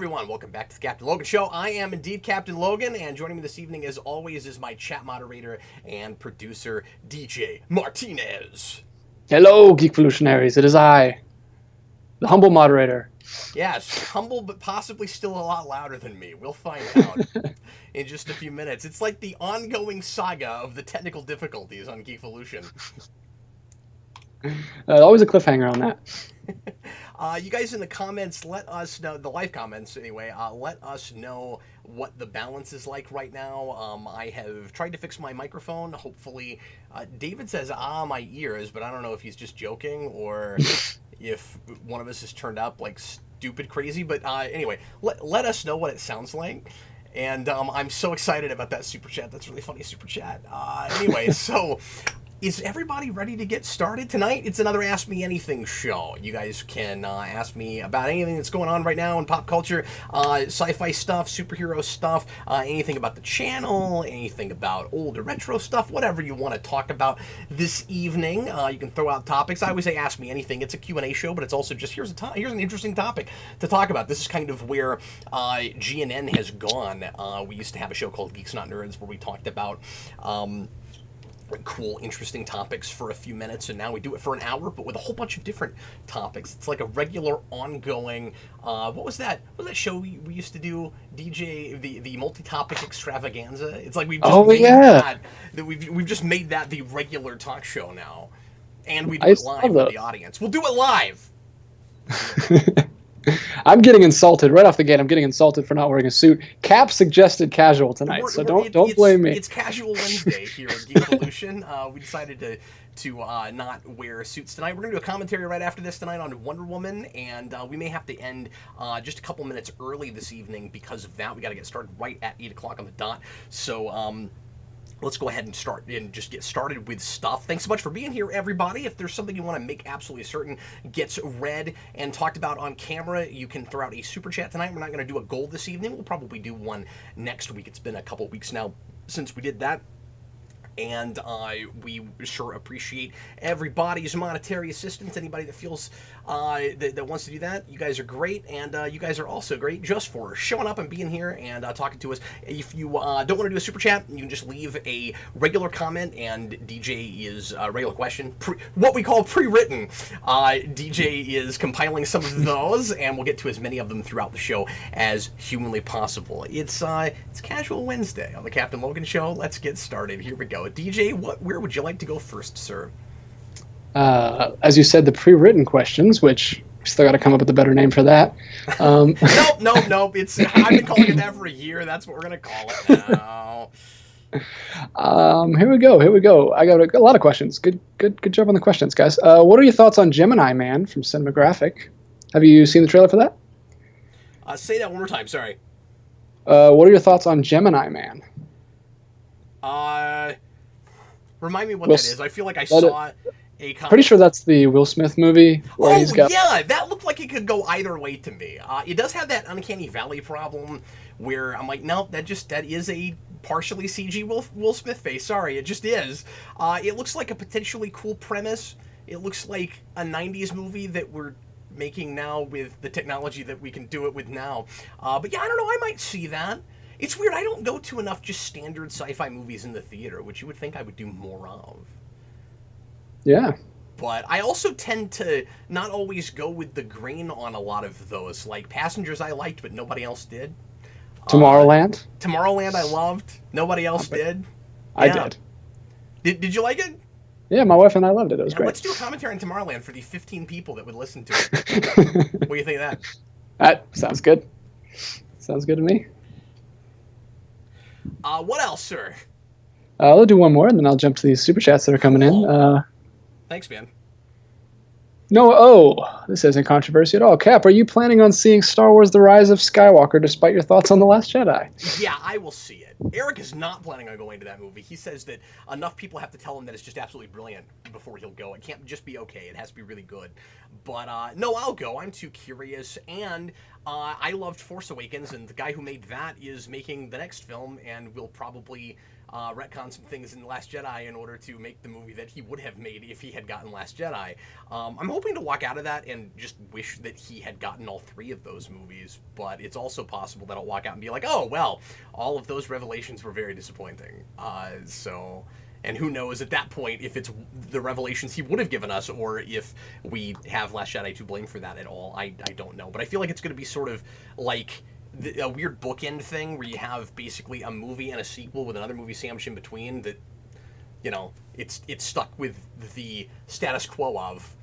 everyone, welcome back to the Captain Logan Show. I am indeed Captain Logan, and joining me this evening, as always, is my chat moderator and producer, DJ Martinez. Hello, Geekvolutionaries. It is I, the humble moderator. Yes, humble, but possibly still a lot louder than me. We'll find out in just a few minutes. It's like the ongoing saga of the technical difficulties on Geekvolution. Always a cliffhanger on that. You guys in the comments, let us know, the live comments anyway, let us know what the balance is like right now. I have tried to fix my microphone. Hopefully, David says, my ears, but I don't know if he's just joking or if one of us has turned up like stupid crazy. But anyway, let us know what it sounds like. And I'm so excited about that super chat. That's really funny super chat. Anyway, so... Is everybody ready to get started tonight? It's another Ask Me Anything show. You guys can ask me about anything that's going on right now in pop culture, sci-fi stuff, superhero stuff, anything about the channel, anything about old or retro stuff, whatever you want to talk about this evening. You can throw out topics. I always say Ask Me Anything. It's a Q&A show, but it's also just here's an interesting topic to talk about. This is kind of where GNN has gone. We used to have a show called Geeks Not Nerds where we talked about... cool, interesting topics for a few minutes, and now we do it for an hour, but with a whole bunch of different topics. It's like a regular, ongoing. What was that? What was that show we used to do? DJ the multi-topic extravaganza. It's like we've just made that we've just made that the regular talk show now, and we do it live with the audience. We'll do it live. I'm getting insulted right off the gate. I'm getting insulted for not wearing a suit. Cap suggested casual tonight, so don't blame me. It's Casual Wednesday here at Geekvolution. We decided to not wear suits tonight. We're going to do a commentary right after this tonight on Wonder Woman, and we may have to end just a couple minutes early this evening because of that. We got to get started right at 8 o'clock on the dot. So, let's go ahead and start and just get started with stuff. Thanks so much for being here, everybody. If there's something you want to make absolutely certain gets read and talked about on camera, you can throw out a super chat tonight. We're not going to do a goal this evening. We'll probably do one next week. It's been a couple weeks now since we did that. And we sure appreciate everybody's monetary assistance. Anybody that feels that wants to do that, you guys are great, and you guys are also great just for showing up and being here and talking to us. If you don't want to do a super chat, you can just leave a regular comment, and DJ is a regular question, what we call pre-written. DJ is compiling some of those, and we'll get to as many of them throughout the show as humanly possible. It's Casual Wednesday on the Captain Logan Show. Let's get started. Here we go. DJ, where would you like to go first, sir? As you said, the pre-written questions, which we still got to come up with a better name for that. Nope. I've been calling it that for a year. That's what we're gonna call it now. Here we go. I got a lot of questions. Good job on the questions, guys. What are your thoughts on Gemeni Man from Cinematographic? Have you seen the trailer for that? Say that one more time. Sorry. What are your thoughts on Gemeni Man? Remind me what that is. I feel like I saw a comment. Pretty sure that's the Will Smith movie. Where he's got... yeah, that looked like it could go either way to me. It does have that uncanny valley problem where I'm like, no, that is a partially CG Will Smith face. Sorry, it just is. It looks like a potentially cool premise. It looks like a 90s movie that we're making now with the technology that we can do it with now. But yeah, I don't know. I might see that. It's weird, I don't go to enough just standard sci-fi movies in the theater, which you would think I would do more of. Yeah. But I also tend to not always go with the grain on a lot of those. Like Passengers I liked, but nobody else did. Tomorrowland? Tomorrowland I loved. Nobody else did. I did. Did you like it? Yeah, my wife and I loved it. It was great. Let's do a commentary on Tomorrowland for the 15 people that would listen to it. What do you think of that? That sounds good. Sounds good to me. What else, sir? I'll do one more, and then I'll jump to these super chats that are coming in. Thanks, man. This isn't controversy at all. Cap, are you planning on seeing Star Wars The Rise of Skywalker despite your thoughts on The Last Jedi? Yeah, I will see it. Eric is not planning on going to that movie. He says that enough people have to tell him that it's just absolutely brilliant before he'll go. It can't just be okay. It has to be really good. But, no, I'll go. I'm too curious. And I loved Force Awakens, and the guy who made that is making the next film and will probably retcon some things in The Last Jedi in order to make the movie that he would have made if he had gotten Last Jedi. I'm hoping to walk out of that and just wish that he had gotten all 3 of those movies, but it's also possible that I'll walk out and be like, oh, well, all of those revelations were very disappointing. And who knows at that point if it's the revelations he would have given us or if we have Last Jedi to blame for that at all. I don't know. But I feel like it's going to be sort of like a weird bookend thing where you have basically a movie and a sequel with another movie sandwiched in between that, it's stuck with the status quo of.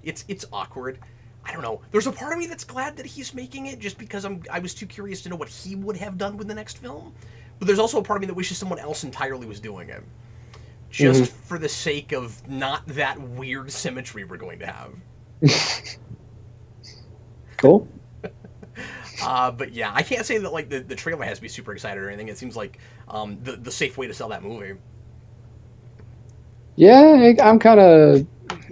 It's awkward. I don't know. There's a part of me that's glad that he's making it just because I was too curious to know what he would have done with the next film. But there's also a part of me that wishes someone else entirely was doing it. Just for the sake of not that weird symmetry we're going to have. Cool. But yeah, I can't say that like the trailer has to be super excited or anything. It seems like the safe way to sell that movie. Yeah, I'm kind of...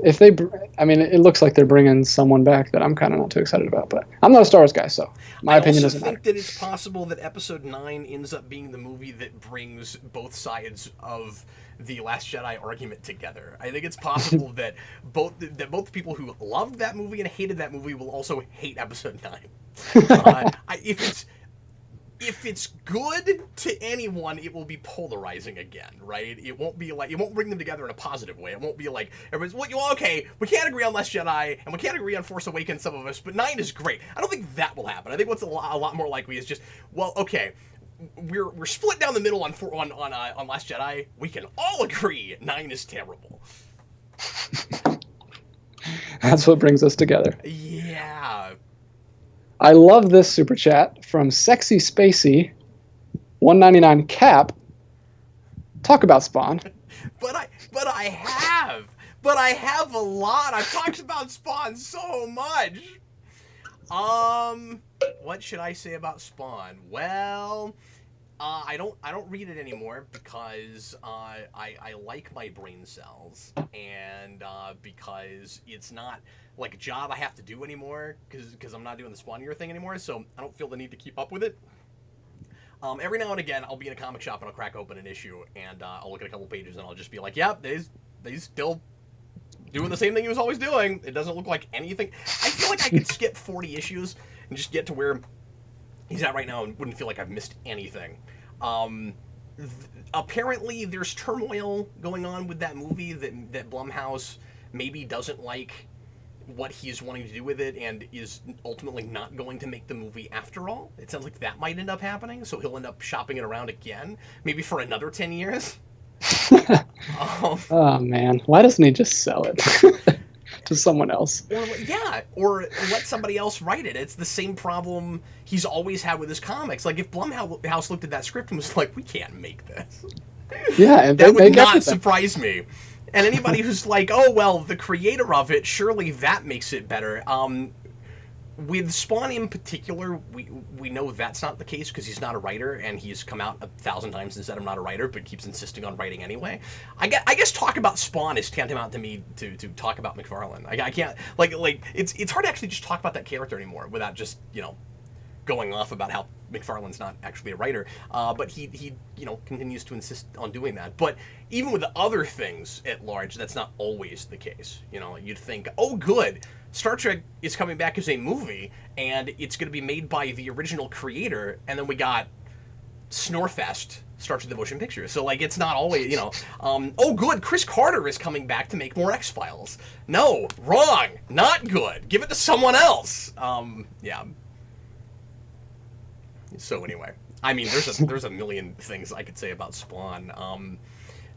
it looks like they're bringing someone back that I'm kind of not too excited about, but I'm not a Star Wars guy, so my opinion doesn't matter. I think that it's possible that Episode 9 ends up being the movie that brings both sides of the Last Jedi argument together. I think it's possible that both the people who loved that movie and hated that movie will also hate Episode 9. If it's good to anyone, it will be polarizing again, right? It won't bring them together in a positive way. It won't be like, everybody's, well, okay, we can't agree on Last Jedi, and we can't agree on Force Awakens, some of us, but 9 is great. I don't think that will happen. I think what's a lot more likely is just, well, okay, we're split down the middle on Last Jedi. We can all agree 9 is terrible. That's what brings us together. Yeah. I love this super chat from Sexy Spacey 199 Cap. Talk about Spawn. But I have a lot. I've talked about Spawn so much. What should I say about Spawn? Well, I don't read it anymore because I like my brain cells and because it's not like a job I have to do anymore because I'm not doing the Spawn year thing anymore, so I don't feel the need to keep up with it. Every now and again, I'll be in a comic shop and I'll crack open an issue and I'll look at a couple pages and I'll just be like, yep, they still doing the same thing he was always doing. It doesn't look like anything. I feel like I could skip 40 issues and just get to where he's at right now and wouldn't feel like I've missed anything. Apparently, there's turmoil going on with that movie that Blumhouse maybe doesn't like what he's wanting to do with it and is ultimately not going to make the movie after all. It sounds like that might end up happening, so he'll end up shopping it around again, maybe for another 10 years. Oh, man. Why doesn't he just sell it to someone else? Or let somebody else write it. It's the same problem he's always had with his comics. Like, if Blumhouse looked at that script and was like, we can't make this. Yeah, and that would not surprise me. And anybody who's like, oh, well, the creator of it, surely that makes it better. With Spawn in particular, we know that's not the case because he's not a writer, and he's come out 1,000 times and said I'm not a writer, but keeps insisting on writing anyway. I guess talk about Spawn is tantamount to me to talk about McFarlane. I can't like it's hard to actually just talk about that character anymore without just going off about how McFarlane's not actually a writer, but he continues to insist on doing that. But even with the other things at large, that's not always the case. You'd think, oh, good, Star Trek is coming back as a movie, and it's going to be made by the original creator, and then we got Snorefest, Star Trek: The Motion Picture. So, it's not always, oh, good, Chris Carter is coming back to make more X-Files. No, wrong, not good. Give it to someone else. Yeah. So anyway, I mean, there's a million things I could say about Spawn.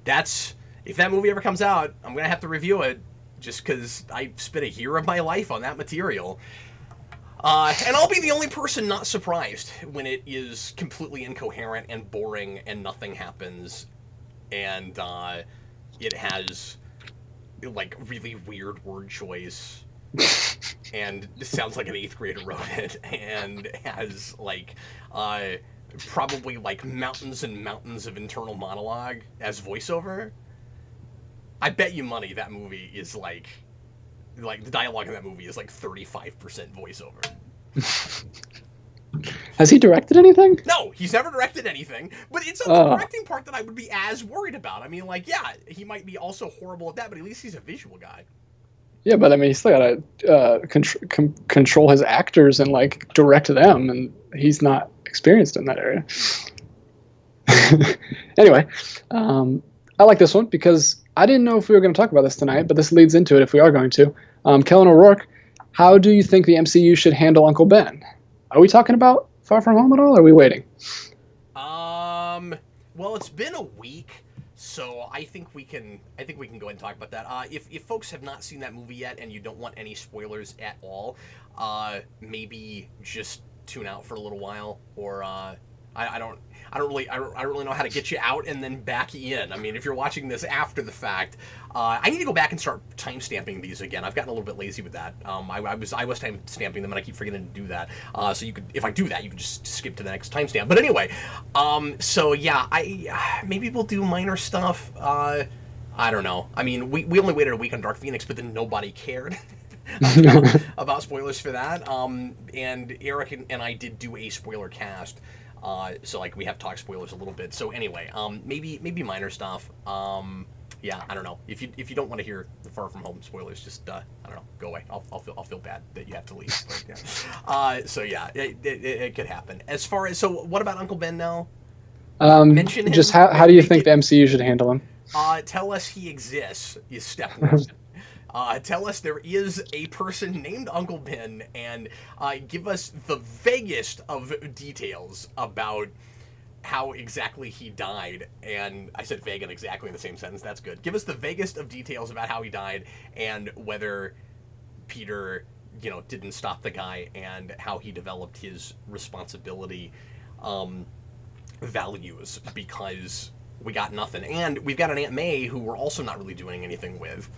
If that movie ever comes out, I'm gonna have to review it just because I spent a year of my life on that material. And I'll be the only person not surprised when it is completely incoherent and boring and nothing happens, and it has really weird word choice. And this sounds like an 8th grader wrote it, and has probably mountains and mountains of internal monologue as voiceover. I bet you money that movie is the dialogue in that movie is 35% voiceover. Has he directed anything? No, he's never directed anything, but it's the directing part that I would be as worried about. I mean, like, yeah, he might be also horrible at that, but at least he's a visual guy. Yeah, but I mean, he's still got to control his actors and like direct them, and he's not experienced in that area. Anyway, I like this one because I didn't know if we were going to talk about this tonight, but this leads into it if we are going to. Kellen O'Rourke, how do you think the MCU should handle Uncle Ben? Are we talking about Far From Home at all, or are we waiting? Well, it's been a week, so I think we can go ahead and talk about that. If folks have not seen that movie yet and you don't want any spoilers at all, maybe just tune out for a little while, or I don't really know how to get you out and then back in. I mean, if you're watching this after the fact, I need to go back and start timestamping these again. I've gotten a little bit lazy with that. I was timestamping them and I keep forgetting to do that. So you could, if I do that, you can just skip to the next timestamp. But anyway, so yeah, maybe we'll do minor stuff. I don't know. I mean, we only waited a week on Dark Phoenix, but then nobody cared. about spoilers for that. And Eric and I did do a spoiler cast. So like we have talked spoilers a little bit. So anyway, maybe minor stuff. Yeah, I don't know. If you don't want to hear the Far From Home spoilers, just I don't know, go away. I'll feel bad that you have to leave. But, yeah. So yeah, it could happen. As far as, so what about Uncle Ben now? Mention him. Just how do you think the MCU should handle him? Tell us he exists is step one. Tell us there is a person named Uncle Ben, and give us the vaguest of details about how exactly he died. And I said vague and exactly in the same sentence. That's good. Give us the vaguest of details about how he died and whether Peter, didn't stop the guy, and how he developed his responsibility values, because we got nothing. And we've got an Aunt May who we're also not really doing anything with,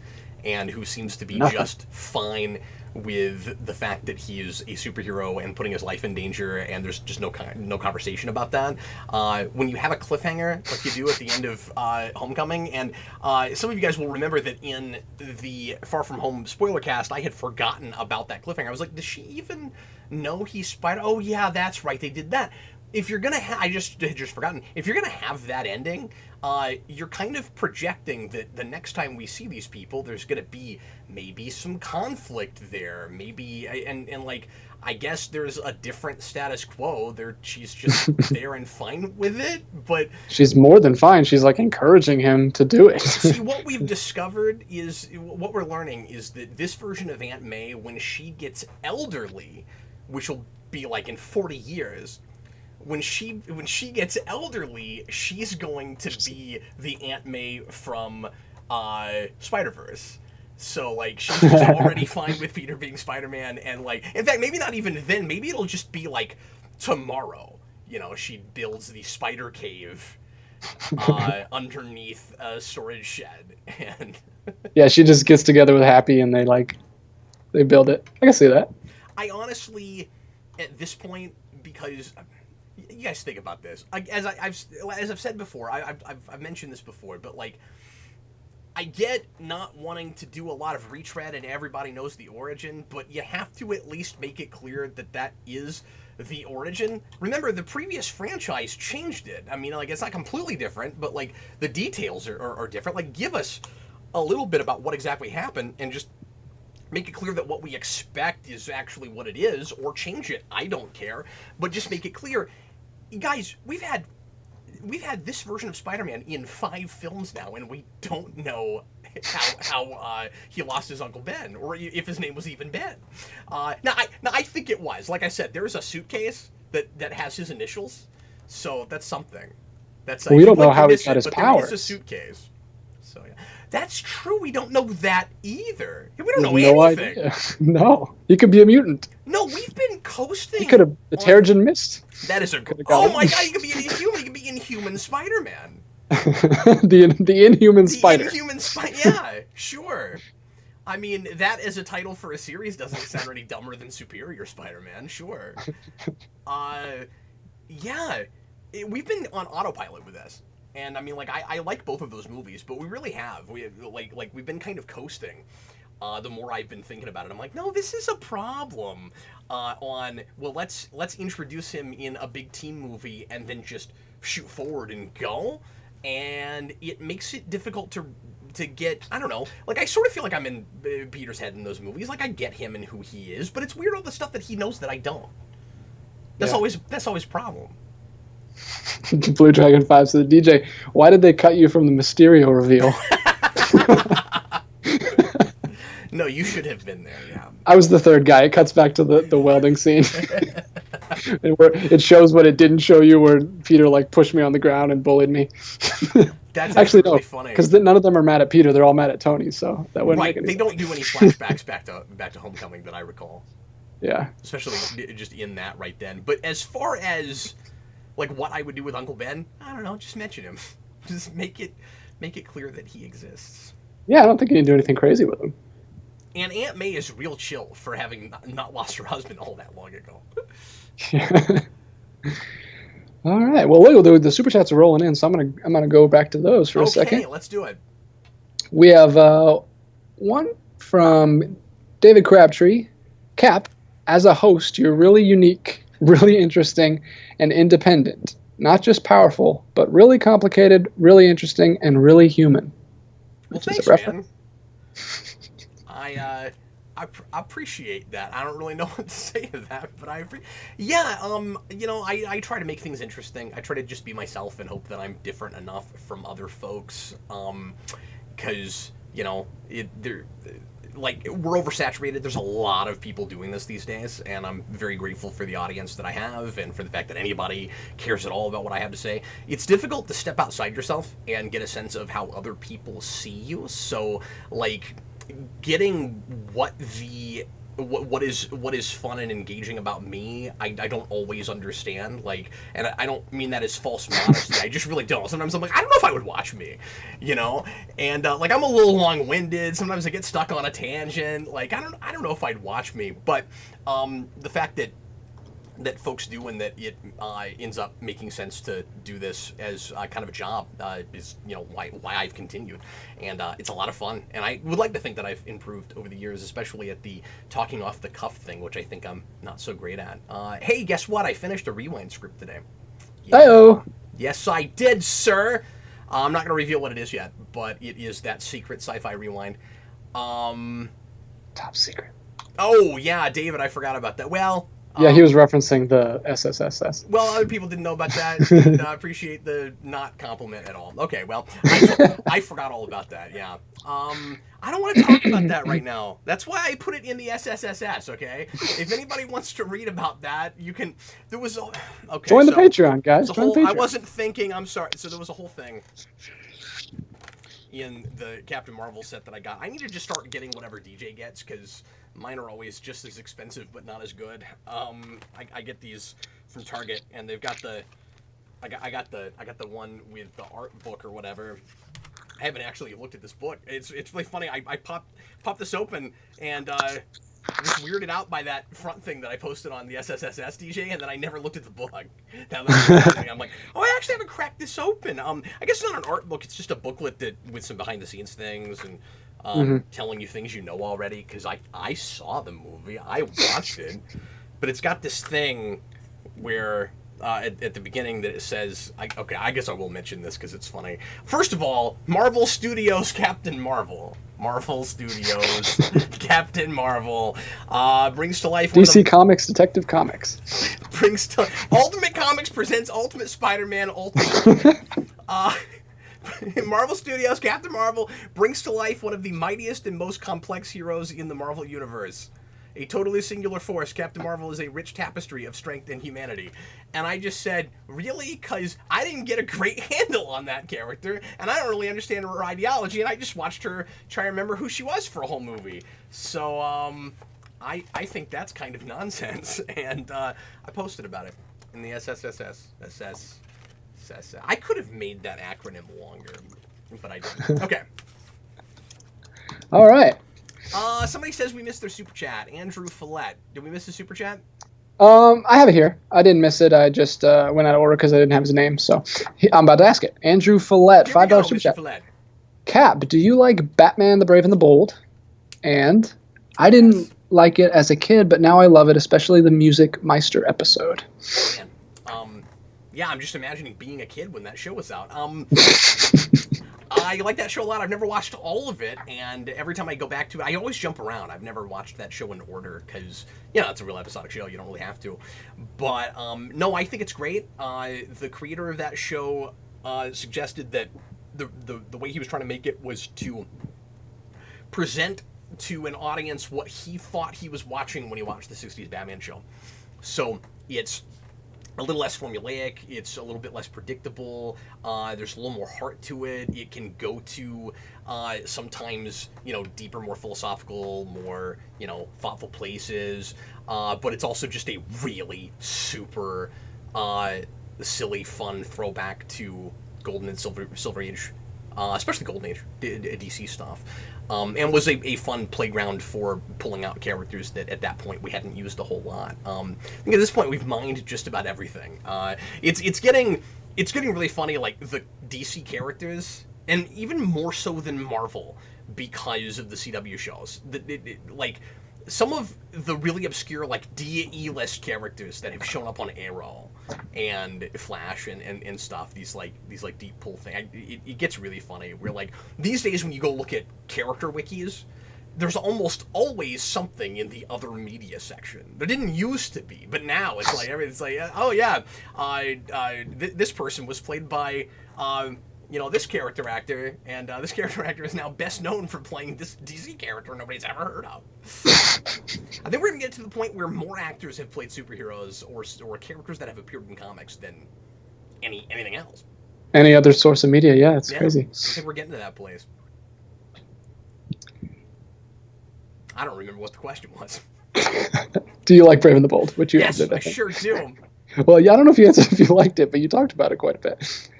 and who seems to be just fine with the fact that he is a superhero and putting his life in danger, and there's just no conversation about that. When you have a cliffhanger like you do at the end of Homecoming, and some of you guys will remember that in the Far From Home spoiler cast, I had forgotten about that cliffhanger. I was like, does she even know he's Spider? Oh yeah, that's right, they did that. If you're gonna I just forgotten. If you're gonna have that ending, you're kind of projecting that the next time we see these people, there's gonna be maybe some conflict there, maybe, and like, I guess there's a different status quo there. She's just there and fine with it, but she's more than fine. She's like encouraging him to do it. See, what we've discovered is, what we're learning is that this version of Aunt May, when she gets elderly, which will be like in 40 years. When she gets elderly, she's going to be the Aunt May from Spider-Verse. So like, she's just already fine with Peter being Spider-Man, and like, in fact, maybe not even then. Maybe it'll just be like tomorrow. She builds the spider cave underneath a storage shed, and yeah, she just gets together with Happy and they build it. I can see that. I honestly, at this point, because you guys think about this. As I've said before, I've mentioned this before, but like, I get not wanting to do a lot of retread and everybody knows the origin, but you have to at least make it clear that is the origin. Remember, the previous franchise changed it. I mean, like, it's not completely different, but like, the details are different. Like, give us a little bit about what exactly happened, and just make it clear that what we expect is actually what it is, or change it. I don't care, but just make it clear. Guys, we've had this version of Spider-Man in 5 films now, and we don't know how he lost his Uncle Ben, or if his name was even Ben. Now I think it was. Like I said, there's a suitcase that has his initials, so that's something. That's we don't know how he got his powers. It's a suitcase. So yeah, that's true. We don't know that either. We don't know anything. Idea. No, he could be a mutant. No, we've been coasting. He could have the Terrigen Mist. That is oh my god! He could be an Inhuman. He could be Inhuman Spider-Man. the Inhuman Spider. The Inhuman Spider. Yeah, sure. I mean, that as a title for a series doesn't sound any dumber than Superior Spider-Man. Sure. Yeah, we've been on autopilot with this, and I mean, like, I like both of those movies, but we really have. We've been kind of coasting. the more I've been thinking about it. I'm like, no, this is a problem. Let's introduce him in a big team movie and then just shoot forward and go, and it makes it difficult to get, I don't know, like I sort of feel like I'm in Peter's head in those movies. Like I get him and who he is, but it's weird all the stuff that he knows that I don't. That's always a problem. Blue Dragon 5 to the DJ, why did they cut you from the Mysterio reveal? No, you should have been there, yeah. I was the third guy. It cuts back to the welding scene. Where it shows what it didn't show you, where Peter like pushed me on the ground and bullied me. That's actually really funny. Because none of them are mad at Peter. They're all mad at Tony, so that wouldn't make any sense. They don't do any flashbacks back to Homecoming that I recall. Yeah. Especially just in that right then. But as far as like what I would do with Uncle Ben, I don't know, just mention him. Just make it clear that he exists. Yeah, I don't think you need to do anything crazy with him. And Aunt May is real chill for having not lost her husband all that long ago. Yeah. All right. Well, look, the super chats are rolling in, so I'm gonna go back to those for a second. Okay, let's do it. We have one from David Crabtree. Cap, as a host, you're really unique, really interesting, and independent. Not just powerful, but really complicated, really interesting, and really human. Well, thanks, man. I appreciate that. I don't really know what to say to that, but I try to make things interesting. I try to just be myself and hope that I'm different enough from other folks. Because we're oversaturated. There's a lot of people doing this these days, and I'm very grateful for the audience that I have and for the fact that anybody cares at all about what I have to say. It's difficult to step outside yourself and get a sense of how other people see you. So, getting what is fun and engaging about me, I don't always understand. And I don't mean that as false modesty. I just really don't. Sometimes I'm like, I don't know if I would watch me, And I'm a little long-winded. Sometimes I get stuck on a tangent. I don't know if I'd watch me. But the fact that folks do and that it ends up making sense to do this as kind of a job is why I've continued, and it's a lot of fun, and I would like to think that I've improved over the years, especially at the talking off the cuff thing, which I think I'm not so great at. Hey, guess what? I finished a Rewind script today. Yeah. Hey-o. Yes, I did, sir. I'm not going to reveal what it is yet, but it is that secret sci-fi Rewind. Top secret. Oh yeah, David, I forgot about that. Well. Yeah, he was referencing the SSSS. Well, other people didn't know about that. Didn't appreciate the not compliment at all. Okay, well, I forgot all about that, yeah. I don't want to talk about that right now. That's why I put it in the SSSS, okay? If anybody wants to read about that, you can... There was a... Okay, Join the Patreon, guys. Join the Patreon. I wasn't thinking... I'm sorry. So there was a whole thing in the Captain Marvel set that I got. I need to just start getting whatever DJ gets, because... mine are always just as expensive, but not as good. I get these from Target, and they've got I got the one with the art book or whatever. I haven't actually looked at this book. It's really funny. I popped this open and was weirded out by that front thing that I posted on the SSSS DJ, and then I never looked at the book. Now that I'm like, oh, I actually haven't cracked this open. I guess it's not an art book. It's just a booklet with some behind the scenes things and. Telling you things you know already, because I saw the movie, I watched it, but it's got this thing where at the beginning that it says, I guess I will mention this because it's funny. First of all, Marvel Studios Captain Marvel. Marvel Studios Captain Marvel brings to life DC Comics Detective Comics. Ultimate Comics presents Ultimate Spider-Man Ultimate. Marvel Studios Captain Marvel brings to life one of the mightiest and most complex heroes in the Marvel Universe. A totally singular force, Captain Marvel is a rich tapestry of strength and humanity. And I just said, really? Because I didn't get a great handle on that character, and I don't really understand her ideology, and I just watched her try to remember who she was for a whole movie. So, I think that's kind of nonsense, and I posted about it in the SSSS. I could have made that acronym longer, but I didn't. Okay. All right. Somebody says we missed their super chat. Andrew Follett. Did we miss the super chat? I have it here. I didn't miss it. I just went out of order because I didn't have his name. So I'm about to ask it. Andrew Follett, $5 super chat. Cap, do you like Batman the Brave and the Bold? And I didn't like it as a kid, but now I love it, especially the Music Meister episode. Man, yeah, I'm just imagining being a kid when that show was out. I like that show a lot. I've never watched all of it, and every time I go back to it, I always jump around. I've never watched that show in order because, it's a real episodic show. You don't really have to. But, no, I think it's great. The creator of that show suggested that the way he was trying to make it was to present to an audience what he thought he was watching when he watched the 60s Batman show. So it's a little less formulaic, it's a little bit less predictable, there's a little more heart to it, it can go to sometimes, deeper, more philosophical, more, thoughtful places, but it's also just a really super silly, fun throwback to Golden and Silver Age, especially Golden Age DC stuff. And was a fun playground for pulling out characters that at that point we hadn't used a whole lot. I think at this point we've mined just about everything. It's getting really funny, like the DC characters, and even more so than Marvel because of the CW shows. Like some of the really obscure, like D-E-list characters that have shown up on Arrow and Flash and stuff, these deep pull thing, it gets really funny. We're like, these days when you go look at character wikis, there's almost always something in the other media section. There didn't used to be, but now it's like everything's like, oh yeah, this person was played by this character actor, and this character actor is now best known for playing this DC character nobody's ever heard of. I think we're gonna get to the point where more actors have played superheroes or characters that have appeared in comics than anything else. Any other source of media, yeah, it's crazy. I think we're getting to that place. I don't remember what the question was. Do you like Brave and the Bold? Which you yes, answered, I sure do. Well, yeah, I don't know if you answered if you liked it, but you talked about it quite a bit.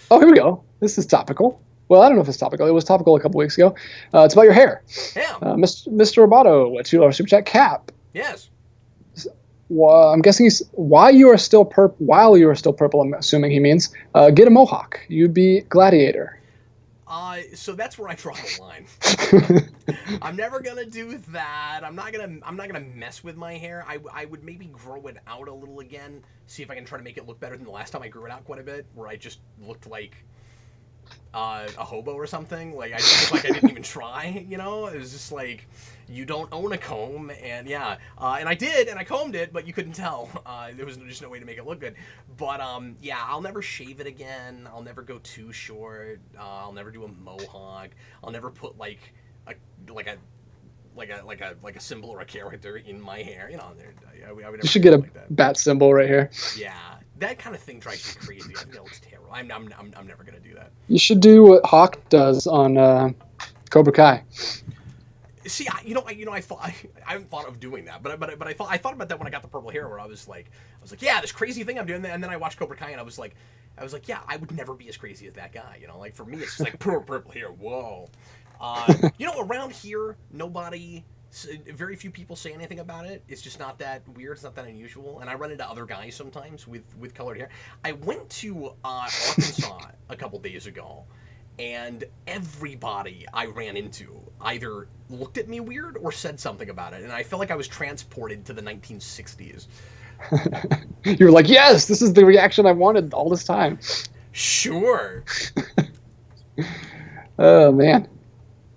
Oh, here we go. This is topical. Well, I don't know if it's topical. It was topical a couple weeks ago. It's about your hair. Yeah. Mr. Roboto, what's your super chat? Cap. Yes. Well, I'm guessing while you are still purple, I'm assuming he means, get a mohawk. You'd be Gladiator. So that's where I draw the line. I'm never gonna do that. I'm not gonna mess with my hair. I would maybe grow it out a little again. See if I can try to make it look better than the last time I grew it out quite a bit, where I just looked like a hobo or something. Like I just looked like I didn't even try. It was just like, you don't own a comb, and yeah, and I did, and I combed it, but you couldn't tell. There was just no way to make it look good. But yeah, I'll never shave it again. I'll never go too short. I'll never do a mohawk. I'll never put like a symbol or a character in my hair. I would never you should get a like that. bat symbol right here. Yeah, that kind of thing drives me crazy. I think that looks terrible. I'm never gonna do that. You should do what Hawk does on Cobra Kai. See, I haven't thought of doing that, but I thought about that when I got the purple hair, where I was like, yeah, this crazy thing I'm doing, and then I watched Cobra Kai, and I was like, yeah, I would never be as crazy as that guy. Like for me, it's just like purple hair. Whoa. Around here, very few people say anything about it. It's just not that weird. It's not that unusual. And I run into other guys sometimes with colored hair. I went to Arkansas a couple days ago, and everybody I ran into either looked at me weird or said something about it. And I felt like I was transported to the 1960s. You were like, yes, this is the reaction I wanted all this time. Sure. Oh, man.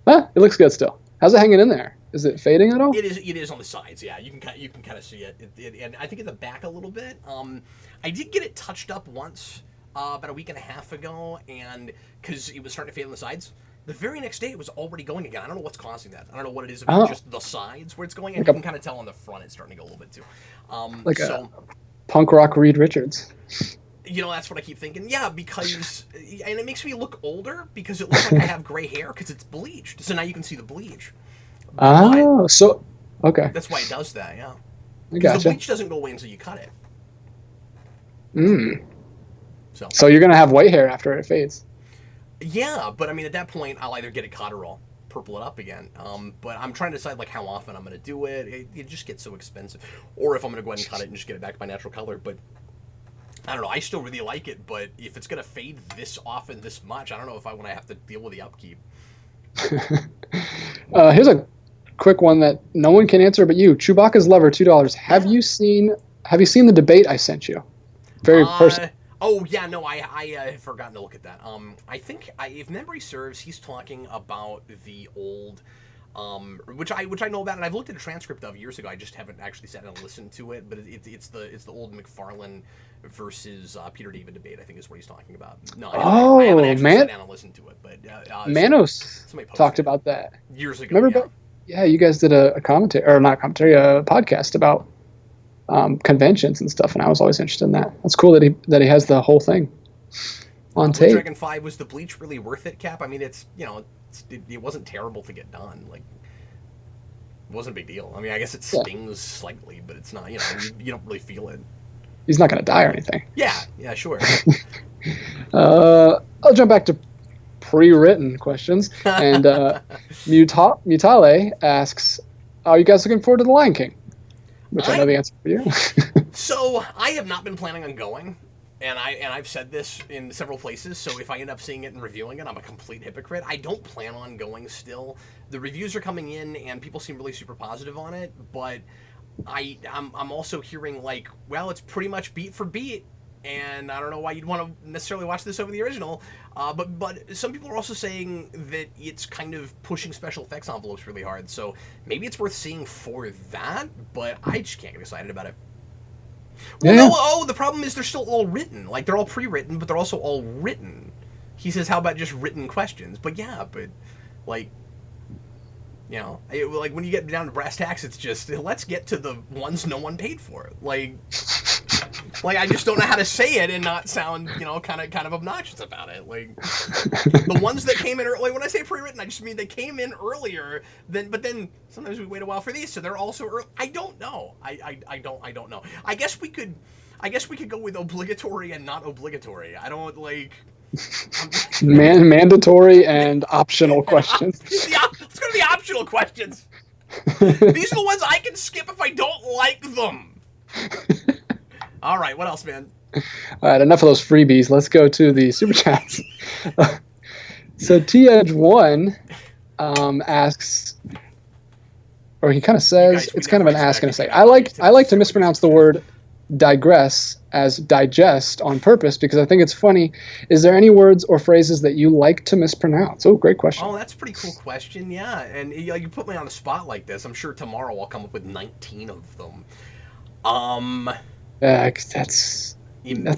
Huh, it looks good still. How's it hanging in there? Is it fading at all? It is on the sides, yeah. You can kind of see it. And I think in the back a little bit. I did get it touched up once about a week and a half ago, and because it was starting to fade on the sides. The very next day, it was already going again. I don't know what's causing that. I don't know what it is about just the sides where it's going, and you can kind of tell on the front it's starting to go a little bit too. A punk rock Reed Richards. That's what I keep thinking. Yeah, because and it makes me look older because it looks like I have gray hair because it's bleached. So now you can see the bleach. Oh, so okay. That's why it does that. Yeah. Because the bleach doesn't go away until you cut it. So you're gonna have white hair after it fades. Yeah, but I mean, at that point, I'll either get it cut or I'll purple it up again. But I'm trying to decide like how often I'm gonna do it. It just gets so expensive. Or if I'm gonna go ahead and cut it and just get it back to my natural color. But I don't know. I still really like it, but if it's gonna fade this often, this much, I don't know if I want to have to deal with the upkeep. Here's a quick one that no one can answer but you. Chewbacca's lover, $2. Have you seen the debate I sent you? Very personal. Oh yeah, no, I have forgotten to look at that. I think if memory serves, he's talking about the old, which I know about, and I've looked at a transcript of years ago. I just haven't actually sat down and listened to it. But it's the old McFarlane versus Peter David debate. I think is what he's talking about. No, I haven't actually sat down and listened to it. But Manos talked about that years ago. Remember? Yeah, you guys did a commentary, or not commentary, a podcast about conventions and stuff, and I was always interested in that. That's cool that he has the whole thing on tape. Dragon 5, was the bleach really worth it, Cap? I mean, it wasn't terrible to get done. Like, it wasn't a big deal. I mean, I guess it stings slightly, but it's not. You don't really feel it. He's not going to die or anything. Yeah, sure. I'll jump back to pre-written questions, and Mutale asks, "Are you guys looking forward to The Lion King?" Which I know the answer for you. So I have not been planning on going, and I've said this in several places. So if I end up seeing it and reviewing it, I'm a complete hypocrite. I don't plan on going still. The reviews are coming in, and people seem really super positive on it. But I'm also hearing like, well, it's pretty much beat for beat, and I don't know why you'd want to necessarily watch this over the original. But some people are also saying that it's kind of pushing special effects envelopes really hard. So maybe it's worth seeing for that, but I just can't get excited about it. Well, no, the problem is they're still all written. Like, they're all pre-written, but they're also all written. He says, how about just written questions? But yeah, like, like when you get down to brass tacks, it's just, let's get to the ones no one paid for. Like I just don't know how to say it and not sound, kind of obnoxious about it. Like, the ones that came in early, when I say pre-written, I just mean they came in earlier but then sometimes we wait a while for these, so they're also early. I don't know. I don't know. I guess we could go with obligatory and not obligatory. I don't like mandatory and optional questions. Let's go to the optional questions. These are the ones I can skip if I don't like them. All right, what else, man? All right, enough of those freebies. Let's go to the super chats. So T-Edge1 asks, or he kind of says, it's kind of an ask and a say. I like to mispronounce the word digress as digest on purpose because I think it's funny. Is there any words or phrases that you like to mispronounce? Oh, great question. Oh, that's a pretty cool question, yeah. And you put me on the spot like this. I'm sure tomorrow I'll come up with 19 of them. That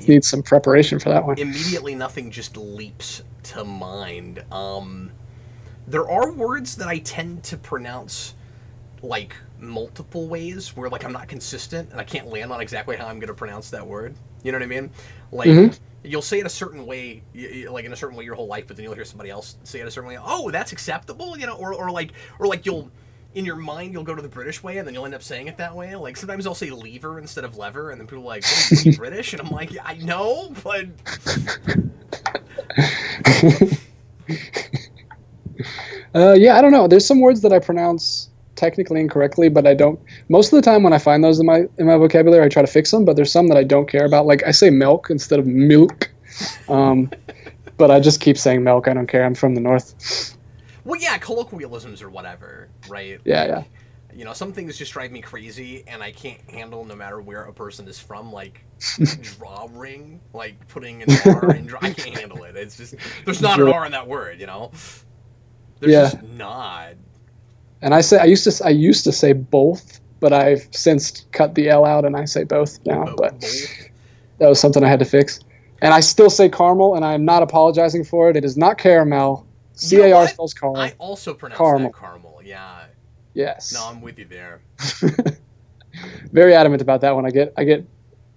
needs some preparation for that one. Immediately, nothing just leaps to mind. There are words that I tend to pronounce like multiple ways, where like I'm not consistent and I can't land on exactly how I'm going to pronounce that word. You know what I mean? Like you'll say it a certain way, like in a certain way your whole life, but then you'll hear somebody else say it a certain way. Oh, that's acceptable, or like you'll. In your mind, you'll go to the British way, and then you'll end up saying it that way. Like, sometimes I'll say lever instead of lever, and then people are like, what are you British? And I'm like, I know, but... I don't know. There's some words that I pronounce technically incorrectly, but I don't... Most of the time when I find those in my vocabulary, I try to fix them, but there's some that I don't care about. Like, I say milk instead of milk. But I just keep saying milk. I don't care. I'm from the north. Well, yeah, colloquialisms or whatever, right? Yeah. Some things just drive me crazy, and I can't handle no matter where a person is from, like drawing, like putting an R in draw. I can't handle it. It's just, there's not an R in that word, There's just not. And I used to say both, but I've since cut the L out and I say both now. But that was something I had to fix. And I still say caramel, and I'm not apologizing for it. It is not caramel. C-A-R spells caramel. I also pronounce that caramel, yeah. Yes. No, I'm with you there. Very adamant about that one. I get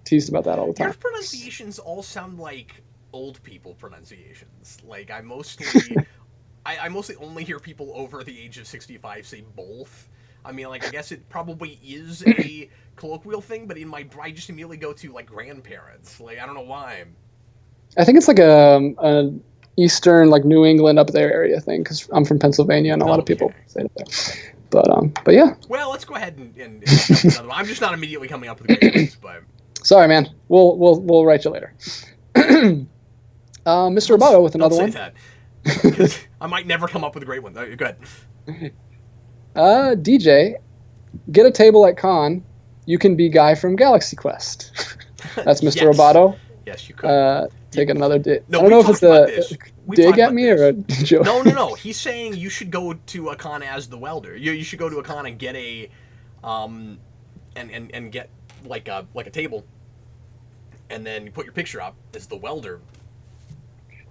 teased about that all the time. Your pronunciations all sound like old people pronunciations. Like, I mostly only hear people over the age of 65 say both. I mean, like, I guess it probably is a colloquial thing, but I just immediately go to, like, grandparents. Like, I don't know why. I think it's like a Eastern, like New England up there area thing, because I'm from Pennsylvania and a lot of people say it there. But yeah. Well, let's go ahead and I'm just not immediately coming up with great ones, but sorry, man. We'll write you later. Mr. Roboto with another one. That. Because I might never come up with a great one. Go ahead. DJ, get a table at con. You can be Guy from Galaxy Quest. That's Mr. Yes. Roboto. Yes, you could. Take another dig. No, I don't know if it's a dig at me or a joke. No. He's saying you should go to a con as the Welder. You should go to a con and get a, and get like a table, and then you put your picture up as the Welder.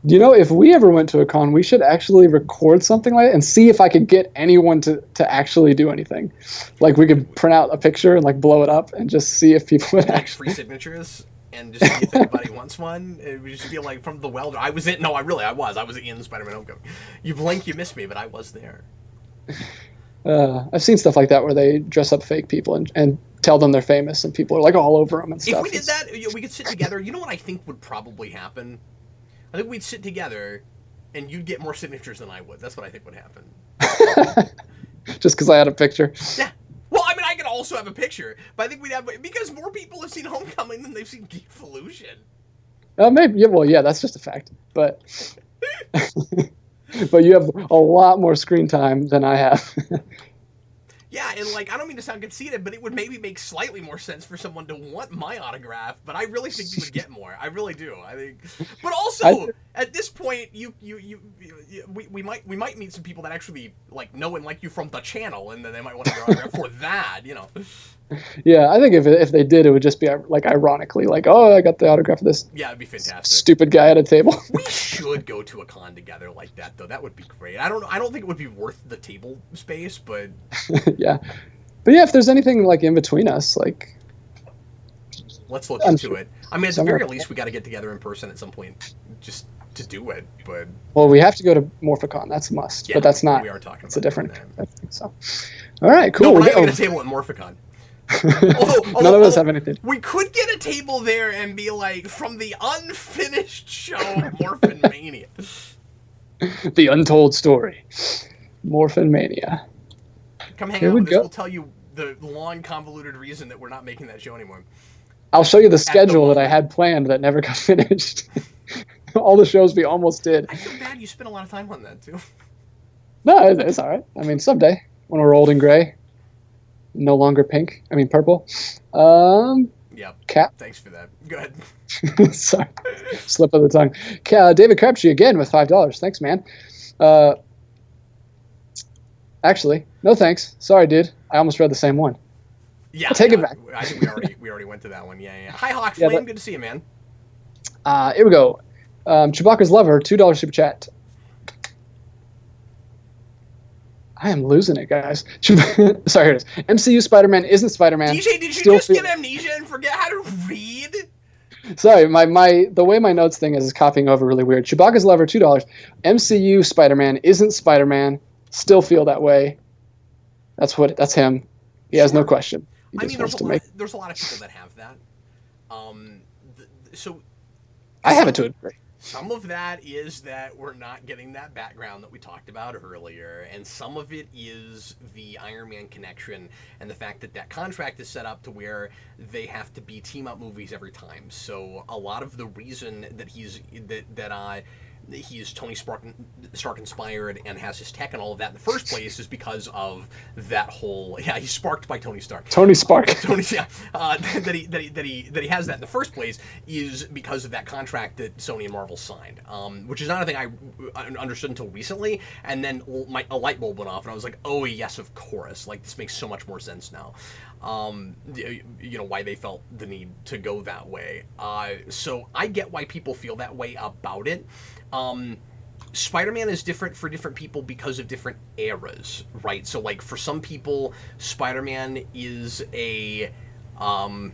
You know, if we ever went to a con, we should actually record something like it and see if I could get anyone to actually do anything. Like, we could print out a picture and, like, blow it up and just see if people would like actually... free signatures and just see if anybody wants one. It would just be like, from the Welder. I was in... No, I was in Spider-Man Homecoming. You blink, you miss me, but I was there. I've seen stuff like that where they dress up fake people and tell them they're famous, and people are, like, all over them and stuff. If we did that, we could sit together. You know what I think would probably happen? I think we'd sit together, and you'd get more signatures than I would. That's what I think would happen. Just because I had a picture. Yeah. Well, I mean, I could also have a picture, but I think we'd have... Because more people have seen Homecoming than they've seen Geekvolution. Maybe. Yeah, well, yeah, that's just a fact. But... but you have a lot more screen time than I have. Yeah, and, like, I don't mean to sound conceited, but it would maybe make slightly more sense for someone to want my autograph, but I really think you would get more. I really do. I think, but also at this point, we might meet some people that actually like know and like you from the channel, and then they might want your autograph for that, you know. Yeah, I think if they did, it would just be like ironically, like, oh, I got the autograph of this. Yeah, it'd be fantastic. Stupid guy at a table. We should go to a con together like that, though. That would be great. I don't think it would be worth the table space, but yeah, but yeah, if there's anything like in between us, like, let's look into it. I mean, at the very least, we got to get together in person at some point, just to do it. But well, we have to go to Morphicon. That's a must. Yeah, but that's not. We are talking. It's a different. So, all right, cool. No, we're not going to get a table at Morphicon. None of us have anything. We could get a table there and be like, from the unfinished show Morphin Mania. The untold story. Morphin Mania. Come hang out with us. We'll tell you the long, convoluted reason that we're not making that show anymore. I'll show you the schedule that I had planned that never got finished. All the shows we almost did. I feel bad you spent a lot of time on that, too. No, it's all right. I mean, someday, when we're old and gray. No longer pink. I mean purple. Yep. Cap. Thanks for that. Go ahead. Sorry. Slip of the tongue. David Crabtree again with $5. Thanks, man. Actually, no thanks. Sorry, dude. I almost read the same one. Yeah. I'll take it back. I think we already went to that one. Yeah. Hi, Hawk Flame. Good to see you, man. Here we go. Chewbacca's Lover, $2 super chat. I am losing it, guys. Sorry, here it is. MCU Spider-Man isn't Spider-Man. DJ, did you just get amnesia and forget how to read? Sorry, the way my notes thing is copying over really weird. Chewbacca's Lover, $2. MCU Spider-Man isn't Spider-Man. Still feel that way. That's him. He has no question. I mean, there's a lot of people that have that. So I have it to a degree. Some of that is that we're not getting that background that we talked about earlier, and some of it is the Iron Man connection and the fact that contract is set up to where they have to be team-up movies every time. So a lot of the reason that he's Tony Stark inspired and has his tech and all of that in the first place is because of that whole he's sparked by Tony Stark. Tony Spark. That he has that in the first place is because of that contract that Sony and Marvel signed, which is not a thing I understood until recently. And then a light bulb went off, and I was like, oh yes, of course. Like, this makes so much more sense now. Why they felt the need to go that way. So I get why people feel that way about it. Spider-Man is different for different people because of different eras, right? So, like, for some people, Spider-Man is a...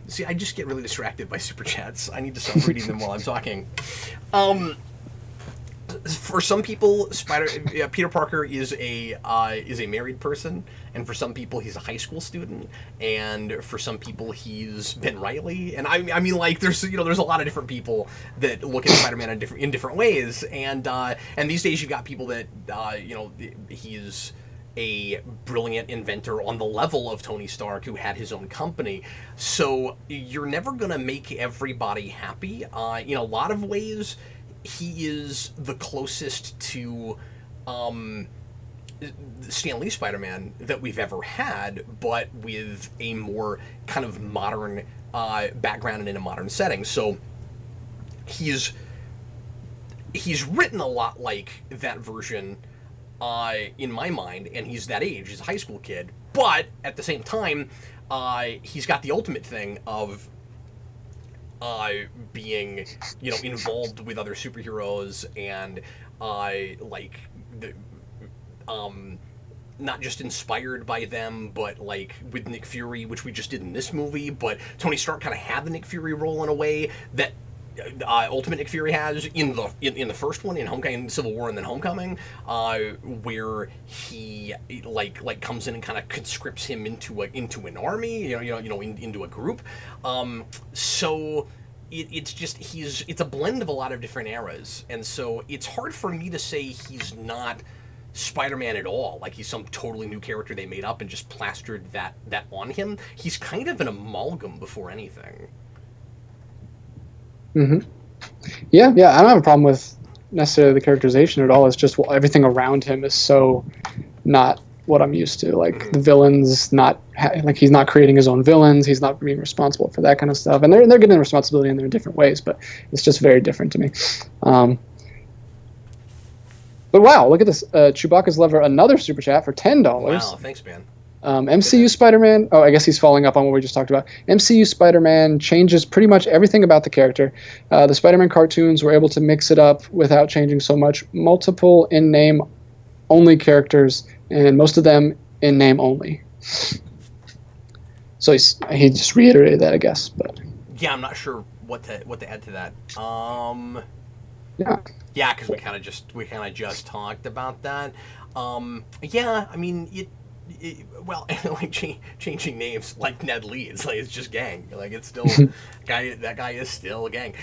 see, I just get really distracted by super chats. I need to stop reading them while I'm talking. For some people, Peter Parker is a married person, and for some people he's a high school student, and for some people he's Ben Reilly, and I mean, like, there's a lot of different people that look at Spider-Man in different ways, and these days you've got people that he's a brilliant inventor on the level of Tony Stark, who had his own company. So you're never gonna make everybody happy. In a lot of ways, he is the closest to Stan Lee Spider-Man that we've ever had, but with a more kind of modern background and in a modern setting. So he's written a lot like that version in my mind, and he's that age. He's a high school kid, but at the same time, he's got the ultimate thing of being, involved with other superheroes and like the not just inspired by them, but like with Nick Fury, which we just did in this movie. But Tony Stark kind of had the Nick Fury role in a way that Ultimate Nick Fury has in the first one, in Homecoming, Civil War, and then Homecoming, where he like comes in and kind of conscripts him into an army, into a group. So it's a blend of a lot of different eras, and so it's hard for me to say he's not Spider-Man at all, like he's some totally new character they made up and just plastered that on him. He's kind of an amalgam before anything. Mm-hmm. Yeah, I don't have a problem with necessarily the characterization at all. It's just everything around him is so not what I'm used to. Like the villains, like he's not creating his own villains. He's not being responsible for that kind of stuff. And they're getting responsibility in their different ways, but it's just very different to me. But wow, look at this. Chewbacca's Lover, another super chat for $10. Wow, thanks, man. MCU Spider-Man, I guess he's following up on what we just talked about. MCU Spider-Man changes pretty much everything about the character. The Spider-Man cartoons were able to mix it up without changing so much. Multiple in-name only characters, and most of them in-name only. So he just reiterated that, I guess. But yeah, I'm not sure what to add to that. Yeah, because we kind of just talked about that. Yeah, I mean well, like changing names like Ned Lee, it's like it's just gang. Like it's still that guy is still a gang.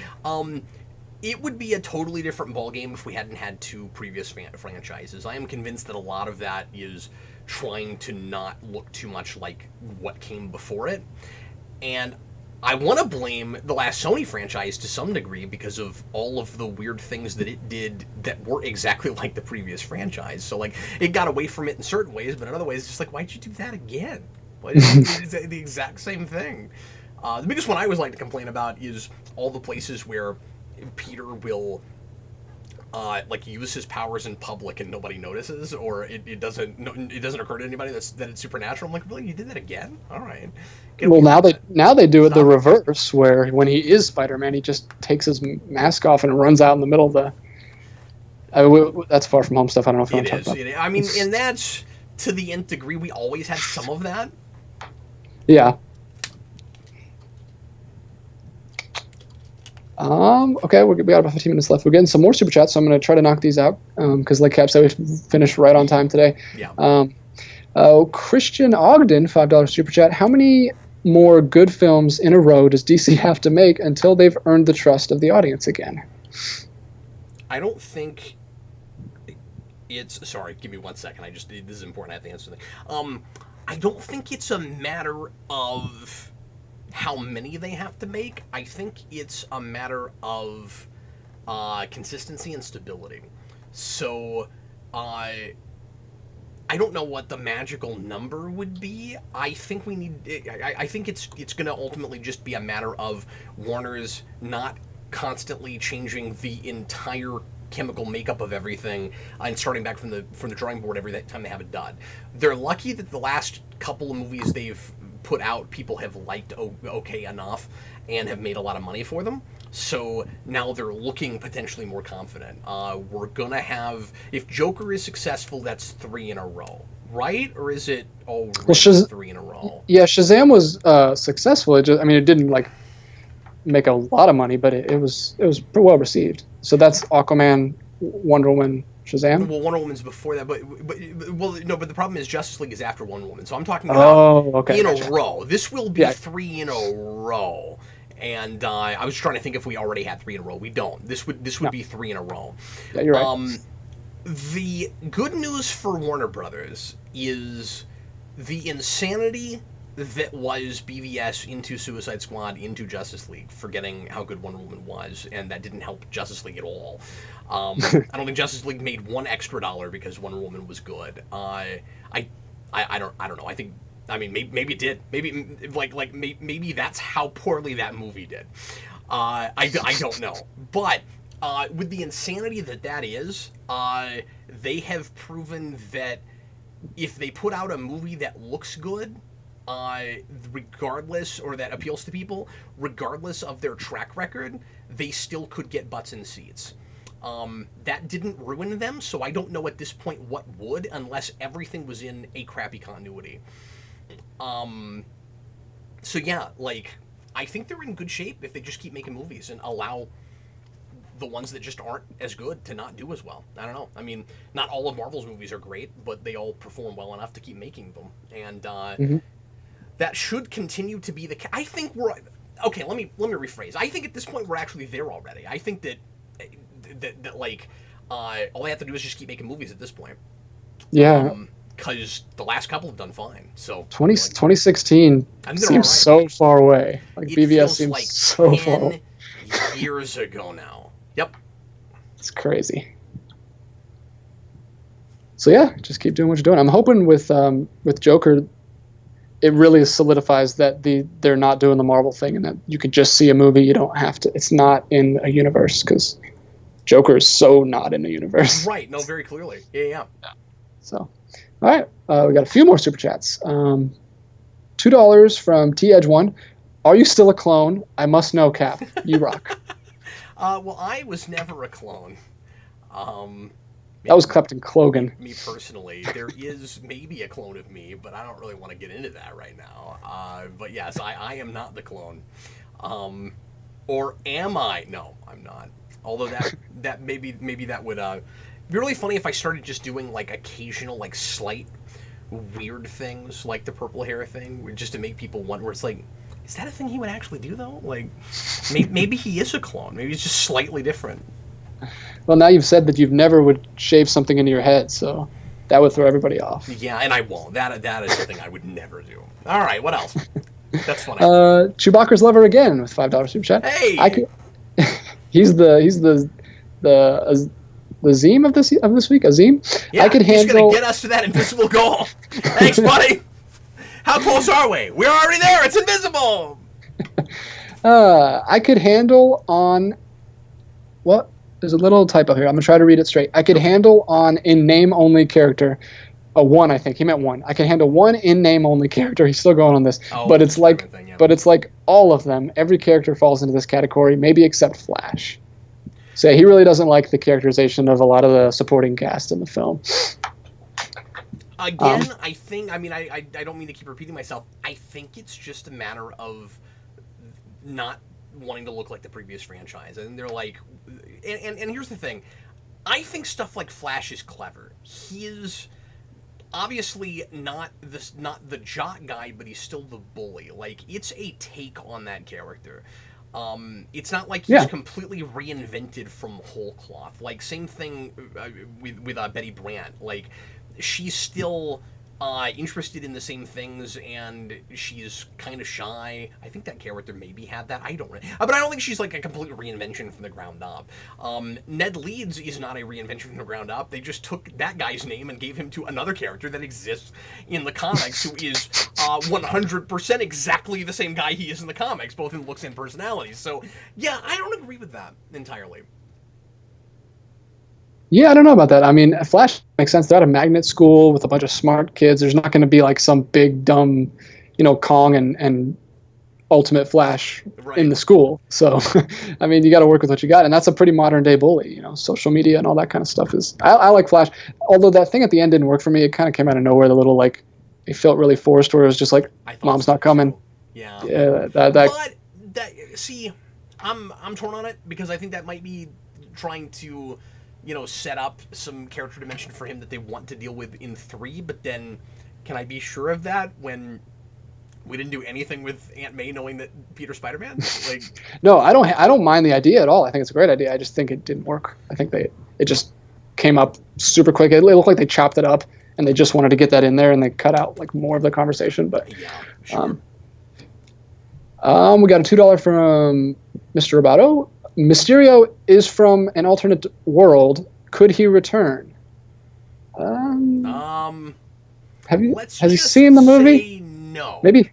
It would be a totally different ballgame if we hadn't had two previous franchises. I am convinced that a lot of that is trying to not look too much like what came before it, and I want to blame the last Sony franchise to some degree because of all of the weird things that it did that were exactly like the previous franchise. So, like, it got away from it in certain ways, but in other ways, it's just like, why'd you do that again? Why did you do the exact same thing? The biggest one I always like to complain about is all the places where Peter will use his powers in public and nobody notices, or it doesn't occur to anybody that it's supernatural. I'm like, really, you did that again? All right. Well, now they do it the reverse, where when he is Spider-Man, he just takes his mask off and runs out in the middle of the. That's Far From Home stuff. I don't know if you want to talk about. It is. I mean, and that's to the nth degree. We always had some of that. Yeah. Okay, we got about 15 minutes left. We're getting some more super chats, so I'm going to try to knock these out because, like Cap said, we finished right on time today. Yeah. Christian Ogden, $5 super chat. How many more good films in a row does DC have to make until they've earned the trust of the audience again? I don't think it's... Sorry, give me 1 second. This is important. I have to answer something. I don't think it's a matter of how many they have to make. I think it's a matter of consistency and stability. So, I don't know what the magical number would be. I think I think it's going to ultimately just be a matter of Warner's not constantly changing the entire chemical makeup of everything and starting back from the drawing board every time they have it done. They're lucky that the last couple of movies they've put out, people have liked okay enough and have made a lot of money for them. So now they're looking potentially more confident. We're gonna have, if Joker is successful, that's 3 in a row, right? Or is it already 3 in a row? Yeah, Shazam was successful. It didn't like make a lot of money, but it was well received. So that's Aquaman, Wonder Woman, Shazam? Well, Wonder Woman's before that, but the problem is Justice League is after Wonder Woman. So I'm talking about in a row. This will be 3 in a row. And I was trying to think if we already had 3 in a row. We don't. This would be 3 in a row. Yeah, you're right. The good news for Warner Brothers is the insanity that was BVS into Suicide Squad into Justice League, forgetting how good Wonder Woman was, and that didn't help Justice League at all. I don't think Justice League made one extra dollar because Wonder Woman was good. I don't know. Maybe it did. Maybe that's how poorly that movie did. I don't know. But with the insanity that is, they have proven that if they put out a movie that looks good, regardless, or that appeals to people, regardless of their track record, they still could get butts in seats. That didn't ruin them, so I don't know at this point what would, unless everything was in a crappy continuity. So yeah, like, I think they're in good shape if they just keep making movies and allow the ones that just aren't as good to not do as well. I don't know. I mean, not all of Marvel's movies are great, but they all perform well enough to keep making them. And that should continue to be the case. I think we're... Okay, let me rephrase. I think at this point we're actually there already. I think that all they have to do is just keep making movies at this point. Yeah. Because the last couple have done fine. So 2016 seems so far away. Like, BVS seems like so far away. Years ago now. Yep. It's crazy. So yeah, just keep doing what you're doing. I'm hoping with Joker, it really solidifies that they're not doing the Marvel thing, and that you can just see a movie. You don't have to. It's not in a universe, because Joker is so not in the universe. Right. No, very clearly. Yeah. So, all right, we got a few more super chats. $2 from T Edge 1. Are you still a clone? I must know, Cap. You rock. Well, I was never a clone. That was Captain Logan. Me personally, there is maybe a clone of me, but I don't really want to get into that right now. But yes, I am not the clone. Or am I? No, I'm not. Although that maybe that would be really funny if I started just doing like occasional, like, slight weird things, like the purple hair thing, just to make people wonder. Where it's like, is that a thing he would actually do though? Like, maybe he is a clone. Maybe he's just slightly different. Well, now you've said that you've never would shave something into your head, so that would throw everybody off. Yeah, and I won't. That is the thing I would never do. All right, what else? That's funny. Chewbacca's lover again with $5 super chat. Hey, he's the Azim of this week. Azim. Yeah, he's gonna get us to that invisible goal. Thanks, buddy. How close are we? We're already there. It's invisible. I could handle on what? There's a little typo here. I'm going to try to read it straight. I could handle on in name only character. A one, I think. He meant one. I can handle one in name only character. He's still going on this. But it's like all of them. Every character falls into this category, maybe except Flash. So he really doesn't like the characterization of a lot of the supporting cast in the film. Again, I think, I don't mean to keep repeating myself. I think it's just a matter of not wanting to look like the previous franchise. And they're like, and here's the thing. I think stuff like Flash is clever. He is obviously not the jock guy, but he's still the bully. Like, it's a take on that character. It's not like he's completely reinvented from whole cloth. Like, same thing with Betty Brant. Like, she's still interested in the same things, and she's kind of shy. I think that character maybe had that. I don't know. But I don't think she's like a complete reinvention from the ground up. Ned Leeds is not a reinvention from the ground up. They just took that guy's name and gave him to another character that exists in the comics, who is 100% exactly the same guy he is in the comics, both in looks and personalities. So, yeah, I don't agree with that entirely. Yeah, I don't know about that. I mean, Flash makes sense. They're at a magnet school with a bunch of smart kids. There's not going to be like some big, dumb, Kong and Ultimate Flash in the school. So, I mean, you got to work with what you got. And that's a pretty modern day bully, social media and all that kind of stuff is. I like Flash. Although that thing at the end didn't work for me. It kind of came out of nowhere. The little, like, it felt really forced, where it was just like, Mom's not coming. Yeah. Yeah. See, I'm torn on it, because I think that might be trying to, set up some character dimension for him that they want to deal with in 3, but then can I be sure of that when we didn't do anything with Aunt May knowing that Peter's Spider-Man? Like, no, I don't mind the idea at all. I think it's a great idea. I just think it didn't work. I think it just came up super quick. It looked like they chopped it up and they just wanted to get that in there, and they cut out like more of the conversation. But Yeah, sure. We got a $2 from Mr. Roboto. Mysterio is from an alternate world. Could he return? Has he seen the movie? Say no. Maybe.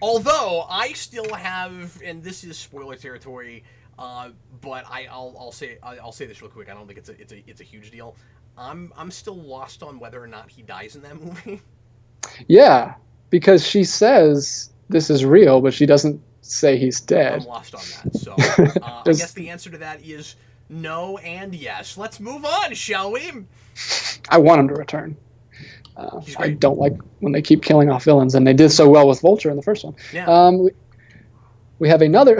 Although I still have, and this is spoiler territory, but I'll say this real quick. I don't think it's a huge deal. I'm still lost on whether or not he dies in that movie. Yeah, because she says this is real, but she doesn't say he's dead. I'm lost on that. So I guess the answer to that is no and yes. Let's move on, shall we? I want him to return. I don't like when they keep killing off villains, and they did so well with Vulture in the first one. Yeah. We have another.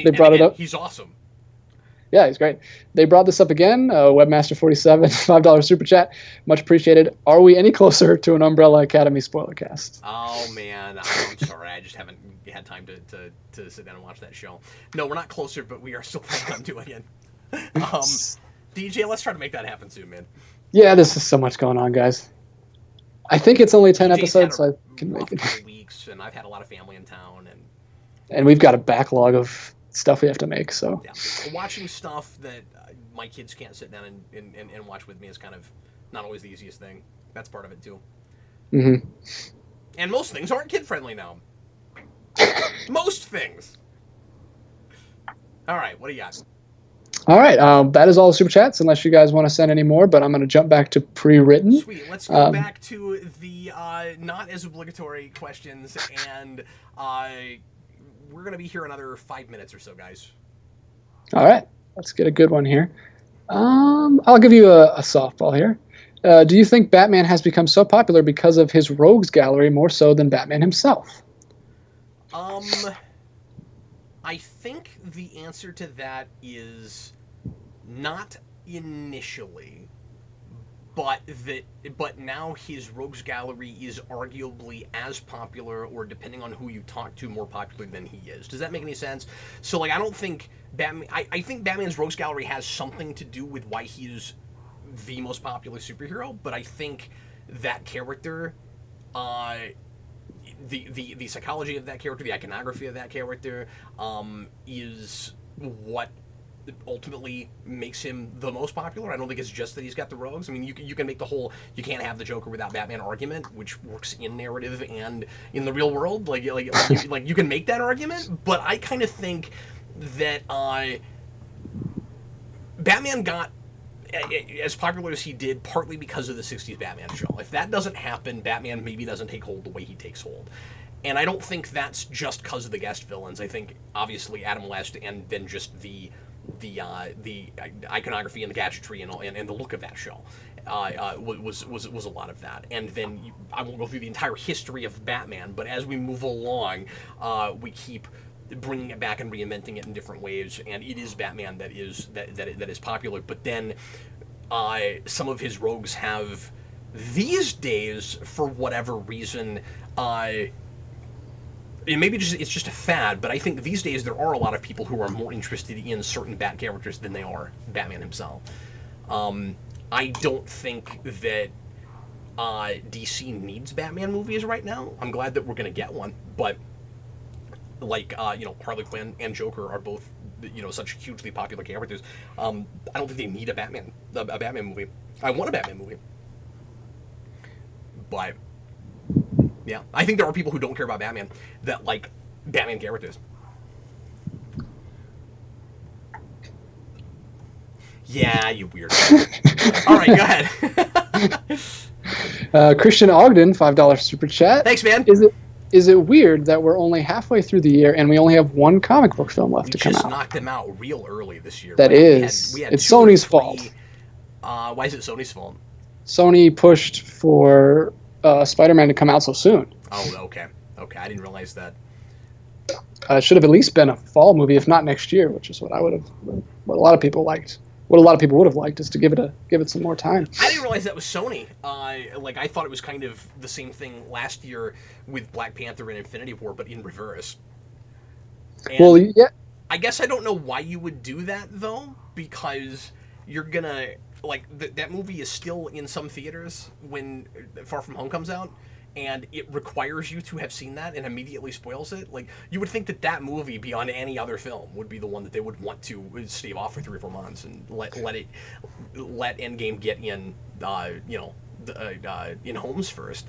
They brought it up. He's awesome. Yeah, he's great. They brought this up again. Webmaster47, $5 super chat. Much appreciated. Are we any closer to an Umbrella Academy spoiler cast? Oh, man. I'm sorry. I just haven't had time to sit down and watch that show. No, we're not closer, but we are still planning on doing it. DJ, let's try to make that happen soon, man. Yeah, there's so much going on, guys. I think it's only 10 episodes, so I can make it. Couple weeks, and I've had a lot of family in town, and we've got a backlog of stuff we have to make. So yeah, watching stuff that my kids can't sit down and watch with me is kind of not always the easiest thing. That's part of it too. Mm-hmm. And most things aren't kid friendly now. Most things. All right, what do you got? All right, that is all the super chats, unless you guys want to send any more, but I'm going to jump back to pre-written. Sweet, let's go back to the not as obligatory questions, and we're going to be here another 5 minutes or so, guys. All right, let's get a good one here. I'll give you a softball here. Do you think Batman has become so popular because of his rogues gallery more so than Batman himself? I think the answer to that is not initially, but now his rogues gallery is arguably as popular, or depending on who you talk to, more popular than he is. Does that make any sense? So, like, I don't think Batman. I think Batman's rogues gallery has something to do with why he is the most popular superhero, but I think that character, the psychology of that character, the iconography of that character, is what ultimately makes him the most popular. I don't think it's just that he's got the rogues. I mean, you can make the whole "you can't have the Joker without Batman" argument, which works in narrative and in the real world. Like you can make that argument, but I kind of think that Batman got as popular as he did partly because of the 60s Batman show. If that doesn't happen, Batman maybe doesn't take hold the way he takes hold. And I don't think that's just because of the guest villains. I think, obviously, Adam West and then just the iconography and the gadgetry and the look of that show was a lot of that. And then I won't go through the entire history of Batman, but as we move along, we keep bringing it back and reinventing it in different ways, and it is Batman that is popular. But then some of his rogues have, these days, for whatever reason, maybe it's just a fad, but I think these days there are a lot of people who are more interested in certain Bat characters than they are Batman himself. I don't think that DC needs Batman movies right now. I'm glad that we're going to get one, but like Harley Quinn and Joker are both such hugely popular characters. I don't think they need a Batman movie. I want a Batman movie, but yeah, I think there are people who don't care about Batman that like Batman characters. Yeah, you weird. All right, go ahead. Christian Ogden, $5 super chat. Thanks, man. Is it weird that we're only halfway through the year and we only have one comic book film left to come out? We just knocked them out real early this year. That is. We had it's Sony's fault. Why is it Sony's fault? Sony pushed for Spider-Man to come out so soon. Oh, okay. Okay, I didn't realize that. It should have at least been a fall movie, if not next year, which is what a lot of people liked. What a lot of people would have liked is to give it some more time. I didn't realize that was Sony. I thought it was kind of the same thing last year with Black Panther and Infinity War, but in reverse. And well, yeah. I guess I don't know why you would do that though, because you're gonna that movie is still in some theaters when Far From Home comes out, and it requires you to have seen that and immediately spoils it. Like, you would think that movie, beyond any other film, would be the one that they would want to stave off for 3 or 4 months and let Endgame get in, in homes first.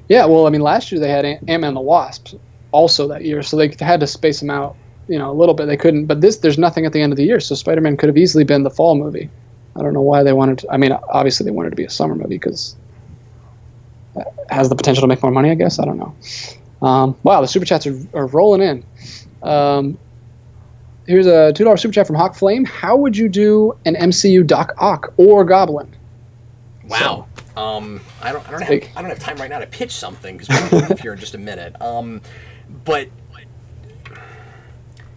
Yeah, well, I mean, last year they had Ant-Man and the Wasp also that year, so they had to space them out, a little bit. They couldn't, but there's nothing at the end of the year, so Spider-Man could have easily been the fall movie. I don't know why they wanted to. I mean, obviously they wanted to be a summer movie because it has the potential to make more money, I guess. I don't know. Wow, the super chats are rolling in. Here's a $2 super chat from Hawk Flame. How would you do an MCU Doc Ock or Goblin? Wow. So, I don't have time right now to pitch something because we're going to leave here in just a minute. But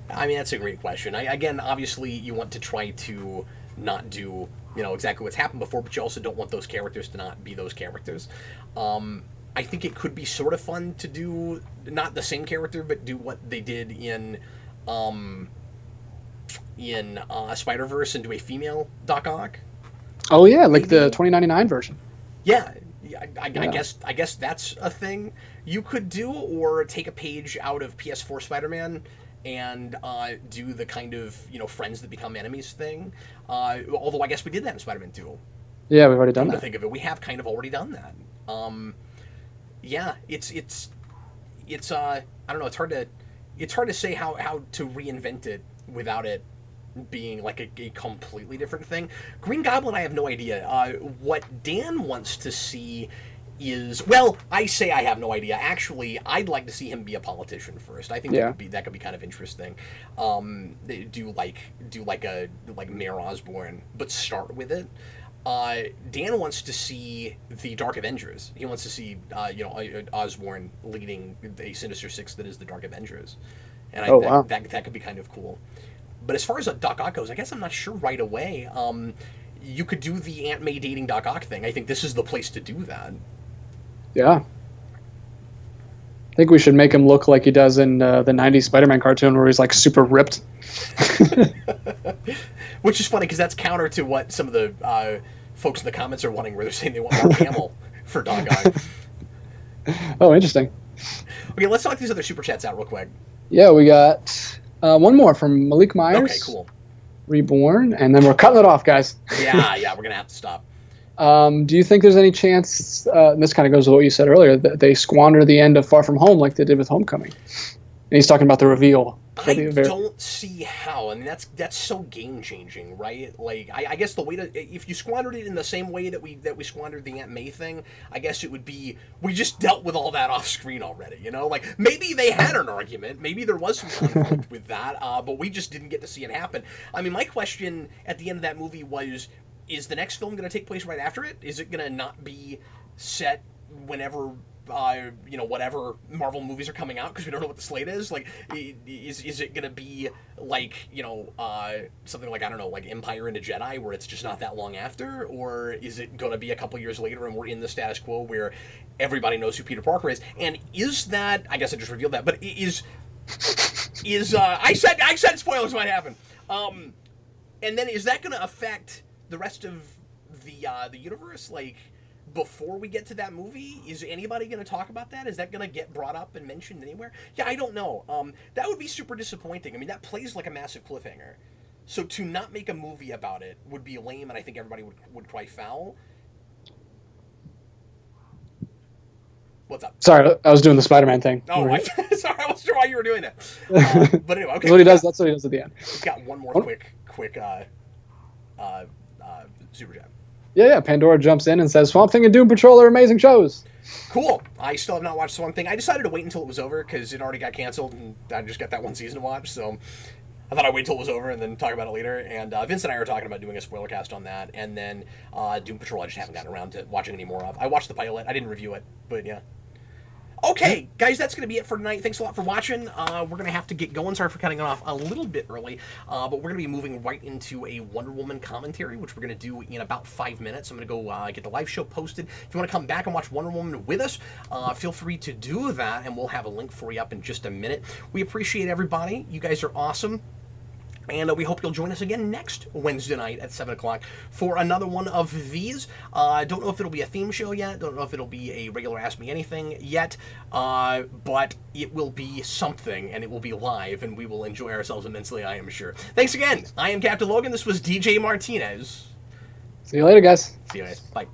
I mean, that's a great question. Again, obviously, you want to try to not do exactly what's happened before, but you also don't want those characters to not be those characters. I think it could be sort of fun to do not the same character, but do what they did in Spider-Verse and do a female Doc Ock. Oh yeah, like the 2099 version. Yeah, I guess that's a thing you could do, or take a page out of PS4 Spider-Man and do the kind of friends that become enemies thing. Although I guess we did that in Spider-Man 2. Yeah, we've already done that. To think of it, we have kind of already done that. Yeah, it's I don't know. It's hard to say how to reinvent it without it being like a completely different thing. Green Goblin, I have no idea. What Dan wants to see is, well, I say I have no idea. Actually, I'd like to see him be a politician first. I think that could be kind of interesting. Do like Mayor Osborn, but start with it. Dan wants to see the Dark Avengers. He wants to see Osborn leading a Sinister Six that is the Dark Avengers, and that could be kind of cool. But as far as Doc Ock goes, I guess I'm not sure right away. You could do the Aunt May dating Doc Ock thing. I think this is the place to do that. Yeah. I think we should make him look like he does in the 90s Spider-Man cartoon where he's like super ripped. Which is funny because that's counter to what some of the folks in the comments are wanting, where they're saying they want more Hamill for Doc Ock. Oh, interesting. Okay, let's knock these other super chats out real quick. Yeah, we got one more from Malik Myers. Okay, cool. Reborn, and then we're cutting it off, guys. Yeah, we're going to have to stop. Do you think there's any chance, and this kind of goes with what you said earlier, that they squander the end of Far From Home like they did with Homecoming? And he's talking about the reveal. I don't see how. I mean, that's so game-changing, right? Like, I guess the way to, if you squandered it in the same way that we squandered the Aunt May thing, I guess it would be, we just dealt with all that off-screen already, Like, maybe they had an argument, maybe there was some conflict with that, but we just didn't get to see it happen. I mean, my question at the end of that movie was, is the next film going to take place right after it? Is it going to not be set whenever whatever Marvel movies are coming out, because we don't know what the slate is? Like, is it gonna be like something like, I don't know, like Empire into Jedi, where it's just not that long after, or is it gonna be a couple years later and we're in the status quo where everybody knows who Peter Parker is? And is that, I guess I just revealed that, but is I said spoilers might happen, and then is that gonna affect the rest of the universe, like? Before we get to that movie, is anybody going to talk about that? Is that going to get brought up and mentioned anywhere? Yeah, I don't know. That would be super disappointing. I mean, that plays like a massive cliffhanger. So to not make a movie about it would be lame, and I think everybody would cry foul. What's up? Sorry, I was doing the Spider-Man thing. Oh, sorry, I wasn't sure why you were doing that. But anyway, okay. That's what he does at the end. We've got one more quick super chat. Yeah, Pandora jumps in and says, Swamp Thing and Doom Patrol are amazing shows. Cool. I still have not watched Swamp Thing. I decided to wait until it was over because it already got canceled, and I just got that one season to watch, so I thought I'd wait until it was over and then talk about it later. And Vince and I are talking about doing a spoiler cast on that, and then Doom Patrol I just haven't gotten around to watching any more of. I watched the pilot. I didn't review it, but yeah. Okay, guys, that's going to be it for tonight. Thanks a lot for watching. We're going to have to get going. Sorry for cutting it off a little bit early, but we're going to be moving right into a Wonder Woman commentary, which we're going to do in about 5 minutes. I'm going to go get the live show posted. If you want to come back and watch Wonder Woman with us, feel free to do that, and we'll have a link for you up in just a minute. We appreciate everybody. You guys are awesome. And we hope you'll join us again next Wednesday night at 7 o'clock for another one of these. Don't know if it'll be a theme show yet. Don't know if it'll be a regular Ask Me Anything yet. But it will be something, and it will be live, and we will enjoy ourselves immensely, I am sure. Thanks again. I am Captain Logan. This was DJ Martinez. See you later, guys. See you guys. Bye.